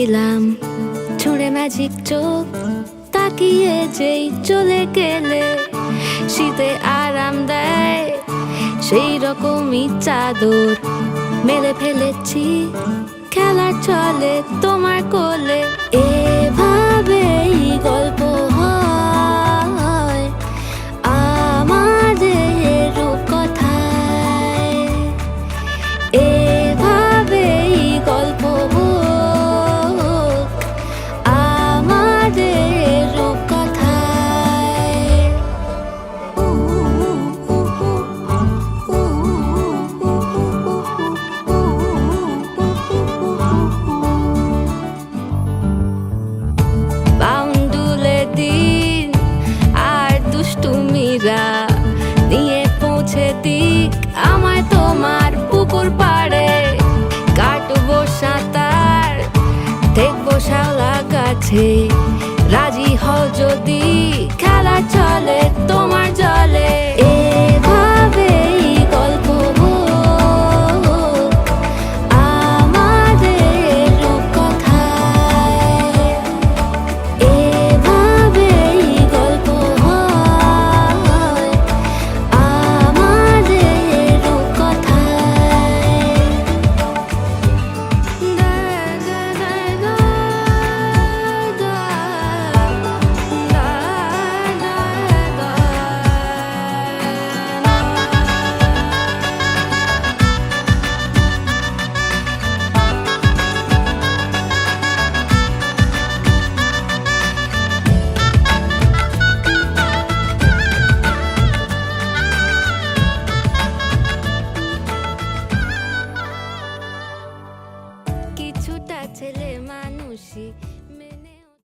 দিলাম ছুঁড়ে ম্যাজিক চোখ, তাকিয়ে যেই চলে গেলে শীতে আরাম দেয় সেই রকমই চাদর মেলে ফেলেছি খেলার চলে তোমার কোলে। এভাবেই গল্প হয় আমাদের রূপকথায়, এভাবেই গল্প হোক আমাদের রূপকথায়। বাউন্ডুলে দিন আর দুষ্টুমিরা নিয়ে পৌঁছে দিক আমায় তোমার পুকুর পাড়ে। কাটবো সাঁতার, দেখবো শাওলা গাছে, রাজি হও যদি